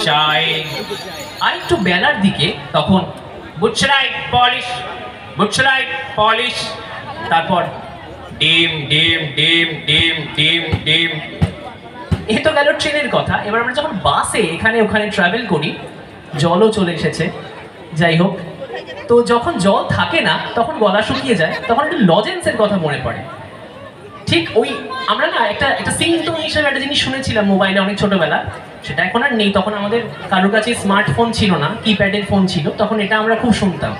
চাই। আর একটু বেলার দিকে তখন বুটসরাইট পলিশ, বুটসরাইট পলিশ, তারপর ডিম ডিম ডিম ডিম ডিম ডিম। এ তো গেল ট্রেনের কথা। এবার আমরা যখন বাসে এখানে ওখানে ট্রাভেল করি, জলও চলে এসেছে। যাই হোক, তো যখন জল থাকে না তখন গলা শুকিয়ে যায়, তখন একটু লজেন্সের কথা মনে পড়ে। ঠিক ওই আমরা না একটা সিমটম হিসেবে একটা জিনিস শুনেছিলাম মোবাইলে অনেক ছোটবেলা, সেটা এখন আর নেই। তখন আমাদের কারোর কাছে স্মার্টফোন ছিল না, কিপ্যাডের ফোন ছিল, তখন এটা আমরা খুব শুনতাম।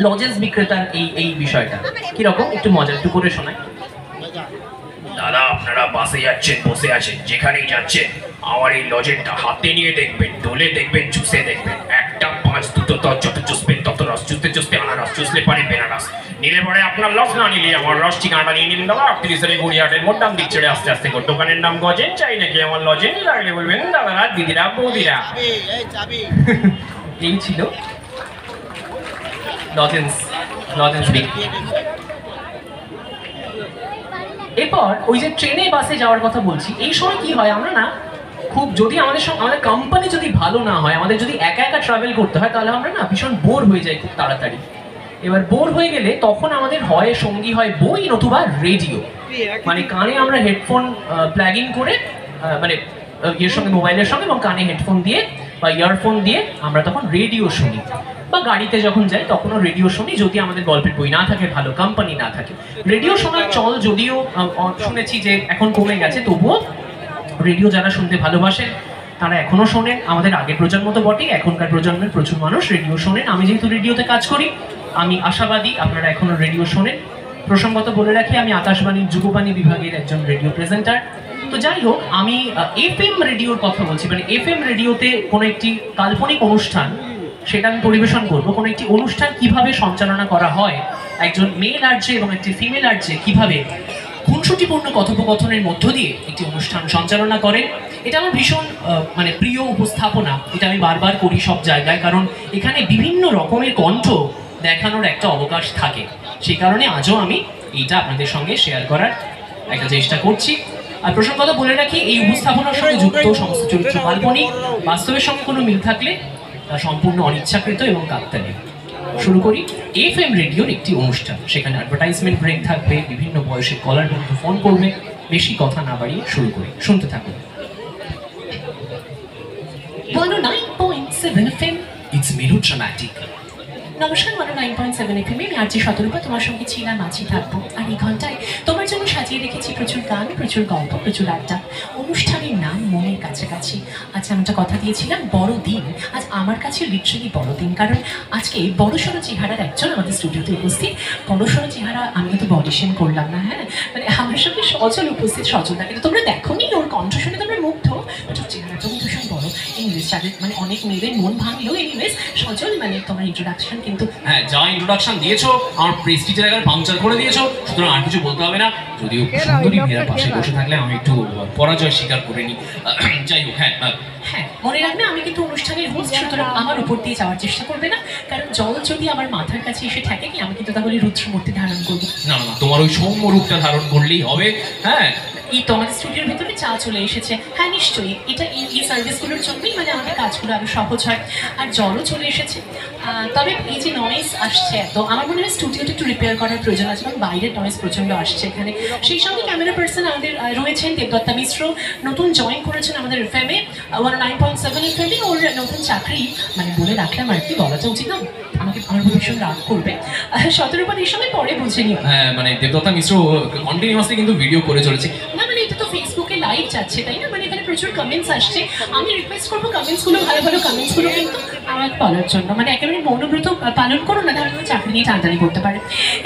লজেন্স বিক্রেতার এই বিষয়টা কিরকম একটু মজা একটু করে শোনায়। দাদা, আপনারা বাসে যাচ্ছেন, বসে আছেন, যেখানেই যাচ্ছেন, আমার এই লজেনটা হাতে নিয়ে দেখবেন, দোলে দেখবেন, চুষে দেখবেন। একটা 5 দুটো যত চুষবেন তত রস, চুষতে চুষতে আনারস, চুষলে পারে বেনারস, নিলে পরে আপনার লস, না নিলে আমার রস। ঠিকানাটা নিয়ে নিন দাদা, 38 গড়িয়াহাটের মোট দাম দিক ছেড়ে আস্তে আস্তে করে। দোকানের নাম গজেন, চাই নাকি আমার লজেন, লাগলে বলবেন দাদারা, দিদিরা, বৌদিরা। এই ছিল লজেন্স, লজেন্স বিক্রি। এরপর ওই যে ট্রেনে বাসে যাওয়ার কথা বলছি, এই সময় কি হয়, আমরা না খুব, যদি আমাদের সঙ্গে আমাদের কোম্পানি যদি ভালো না হয়, আমাদের যদি একা একা ট্রাভেল করতে হয়, তাহলে আমরা না ভীষণ বোর হয়ে যাই খুব তাড়াতাড়ি। এবার বোর হয়ে গেলে তখন আমাদের হয় সঙ্গী হয় বই নতুবা রেডিও। মানে কানে আমরা হেডফোন প্লাগ ইন করে, মানে এর সঙ্গে মোবাইলের সঙ্গে, এবং কানে হেডফোন দিয়ে বা ইয়ারফোন দিয়ে আমরা তখন রেডিও শুনি। বা গাড়িতে যখন যাই তখনও রেডিও শুনি, যদি আমাদের গল্পের বই না থাকে, ভালো কোম্পানি না থাকে। রেডিও শোনার চল যদিও শুনেছি যে এখন কমে গেছে, তবুও রেডিও যারা শুনতে ভালোবাসেন তারা এখনো শোনেন। আমাদের আগের প্রজন্ম তো বটেই, এখনকার প্রজন্মের প্রচুর মানুষ রেডিও শোনেন। আমি যেহেতু রেডিওতে কাজ করি, আমি আশাবাদী আপনারা এখনো রেডিও শোনেন। প্রসঙ্গত বলে রাখি, আমি আকাশবাণীর যুগবাণী বিভাগের একজন রেডিও প্রেজেন্টার। তো যাই হোক, আমি এফএম রেডিওর কথা বলছি। মানে এফএম রেডিওতে কোনো একটি কাল্পনিক অনুষ্ঠান, সেটা আমি পরিবেশন করবো। কোনো একটি অনুষ্ঠান কিভাবে সঞ্চালনা করা হয়, একজন মেল আরজে এবং একটি ফিমেল আরজে কিভাবে খুনসুটিপূর্ণ কথোপকথনের মধ্য দিয়ে একটি অনুষ্ঠান সঞ্চালনা করে, এটা আমার ভীষণ মানে প্রিয় উপস্থাপনা। এটা আমি বারবার করি সব জায়গায়, কারণ এখানে বিভিন্ন রকমের কণ্ঠ দেখানোর একটা অবকাশ থাকে। সেই কারণে আজও আমি এইটা আপনাদের সঙ্গে শেয়ার করার একটা চেষ্টা করছি। আর প্রসঙ্গত বলে রাখি, এই উপস্থাপনার সঙ্গে যুক্ত সমস্ত চরিত্র কাল্পনিক, বাস্তবের সঙ্গে কোনো মিল থাকলে তা সম্পূর্ণ অনিচ্ছাকৃত এবং কাকতালীয়। শুরু করি এফএম রেডিওর একটি অনুষ্ঠান। সেখানে অ্যাডভার্টাইজমেন্ট ব্রেক থাকবে, বিভিন্ন বয়সের কলার বন্ধু ফোন করবে। বেশি কথা না বাড়িয়ে শুরু করি, শুনতে থাকুন। 109.7 FM, it's melodramatic. নমস্কার, 109.7 FM আমি আরজি শতরূপা তোমার সঙ্গে ছিলাম, আছি, থাকবো। আর এই ঘন্টায় তোমার জন্য সাজিয়ে রেখেছি প্রচুর গান, প্রচুর গল্প, প্রচুর আড্ডা। অনুষ্ঠানের নাম মনের কাছাকাছি। আচ্ছা, আমি একটা কথা দিয়েছিলাম বড়দিন। আজ আমার কাছে লিটারালি বড়দিন, কারণ আজকে বড়সড় চেহারার একজন আমাদের স্টুডিওতে উপস্থিত। বড়সড় চেহারা, আমি কিন্তু বডিশন করলাম না, হ্যাঁ, মানে আমার সঙ্গে সজল উপস্থিত। সজলটা কিন্তু তোমরা দেখো নি, ওর কণ্ঠ শুনে তোমরা মুগ্ধ, বাট ওর চেহারাটা কিন্তু ভীষণ বড়। ইংলিশ মানে অনেক মেয়েদের মন ভাঙলো। এনিওয়েজ সজল, মানে তোমার ইন্ট্রোডাকশন কিন্তু, হ্যাঁ, যা ইন্ট্রোডাকশন দিয়েছো আমার প্রেস্টিজের জায়গায় পাংচার করে দিয়েছো, সুতরাং আর কিছু বলতে হবে না। যদিও সুন্দরী মেয়েরা পাশে বসে থাকলে আমি একটু পরাজয় স্বীকার করে নিই। যাই হোক, হ্যাঁ হ্যাঁ, মনে রাখবে আমি কিন্তু অনুষ্ঠানের হোস্ট, সুতরাং আমার উপর দিয়ে যাওয়ার চেষ্টা করবে না, কারণ জল যদি আমার মাথার কাছে এসে থাকে কি, আমি কিন্তু তাহলে রুদ্রমূর্তি ধারণ করবো। না না, তোমার ওই সৌম্য রূপটা ধারণ করলেই হবে। হ্যাঁ, এই তো আমাদের স্টুডিওর ভেতরে চা চলে এসেছে। হ্যাঁ নিশ্চয়ই, এটা এই সার্ভিসগুলোর জন্যই মানে আমাদের কাজগুলো আরো সহজ হয়। আর জলও চলে এসেছে। তবে এই যে নয়েজ আসছে এত, আমার মনে হয় স্টুডিওটা একটু রিপেয়ার করার প্রয়োজন আছে, কারণ বাইরের নয়েজ প্রচণ্ড আসছে এখানে। সেই সঙ্গে ক্যামেরা পার্সন আমাদের রয়েছেন দেবদত্তা মিশ্র, নতুন জয়েন করেছেন আমাদের এফএমে 109.7 এফএমে। ওর নতুন চাকরি, মানে বলে রাখলাম আর কি, বলাটা উচিত না, আমাকে আমার ভীষণ রাগ করবে। 17 এই সময় পরে বুঝে নিও। হ্যাঁ, মানে দেবদত্তা মিশ্র কন্টিনিউয়াসলি কিন্তু ভিডিও করে চলেছে। না মানে এটা তো ফেসবুকে লাইভ যাচ্ছে, তাই না, মানে এখানে প্রচুর কমেন্টস আসছে। আমি রিকোয়েস্ট করবো কমেন্টসগুলো, ভালো ভালো কমেন্টসগুলো কিন্তু আমার বলার জন্য, মানে একেবারে মৌনব্রত পালন করো না, তাহলে তুমি চাকরি নিয়ে টানটানি করতে পারে।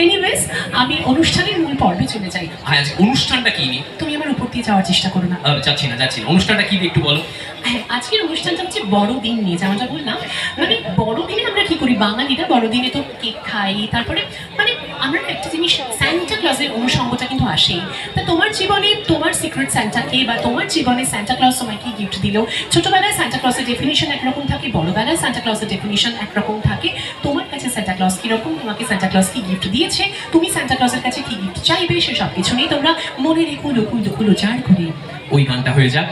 এনিওয়েজ, আমি অনুষ্ঠানের মূল পর্বে চলে যাই। হ্যাঁ, অনুষ্ঠানটা কি নিয়ে? তুমি আমার উপর দিয়ে যাওয়ার চেষ্টা করো না। যাচ্ছি না। অনুষ্ঠানটা কি একটু বলো। হ্যাঁ, আজকের অনুষ্ঠানটা হচ্ছে বড়দিন নিয়ে, যেমনটা বললাম। মানে বড়দিনে আমরা কি করি, বাঙালিরা বড়দিনে তো কেক খাই, তারপরে মানে আমরা একটা জিনিস, সান্টা ক্লজের অনুষঙ্গটা কিন্তু আসেই। তা তোমার জীবনে তোমার সিক্রেট সান্টাকে, বা তোমার জীবনে সান্টা ক্লজ তোমাকে গিফট দিল। ছোটবেলায় সান্টা ক্লজের ডেফিনিশন একরকম থাকে, বড়বেলায় সান্টা ক্লজের ডেফিনিশন একরকম থাকে। তোমার কাছে সান্টা ক্লজ কিরকম, তোমাকে সান্টা ক্লজ কি গিফট দিয়েছে, তুমি সান্টা ক্লজের কাছে কি গিফট চাইবে, সে সব কিছু নিয়ে তোমরা মনে রেখো, লুকুল দুকুল উচার করে ওই গানটা হয়ে যাক।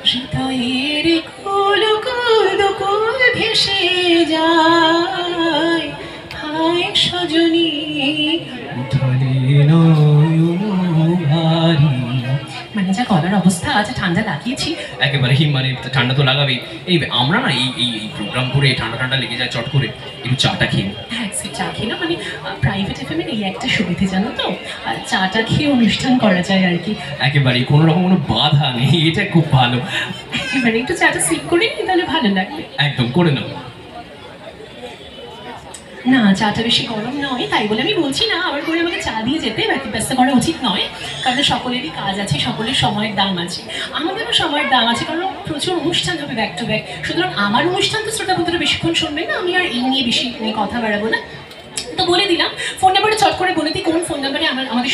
হৃদয়ের কুল কুল দুকুল ভেসে যায়, হায় সজনী ধরে নয়ন ভারী। মানে যা গলার অবস্থা, আজ ঠান্ডা লাগিয়েছি একেবারে মানে ঠান্ডা তো লাগাবেই। এই আমরা না এই এই প্রোগ্রাম করে ঠান্ডা ঠান্ডা লেগে যায়, চট করে একটু চাটা খেয়ে। হ্যাঁ সে চা খেয়ে না, মানে প্রাইভেট এফএমের এই একটা সুবিধে জানো তো, চাটা খেয়ে অনুষ্ঠান করা যায় আর কি। একেবারে কোনো রকম কোনো বাধা নেই, এটা খুব ভালো। একেবারে একটু চাটা সিপ করে নিই, তাহলে ভালো লাগবে। একদম করে নাও। না চাটা বেশি গরম নয়, তাই বলে আমি বলছি না আবার করে আমাকে চা দিয়ে যেতে ব্যস্ত করা উচিত নয়, কারণ সকলেরই কাজ আছে, সকলের সময়ের দাম আছে, আমাদেরও সময়ের দাম আছে, কারণ প্রচুর অনুষ্ঠান হবে ব্যাক টু ব্যাক। সুতরাং আমার অনুষ্ঠান তো শ্রোতা বন্ধুরা বেশিক্ষণ শুনবে না, আমি আর এই নিয়ে বেশি কথা বাড়াবো না। তো বলে দিলাম, ফোন নাম্বারটা চট করে বলে দিই, কোন ফোন নাম্বারে আমাদের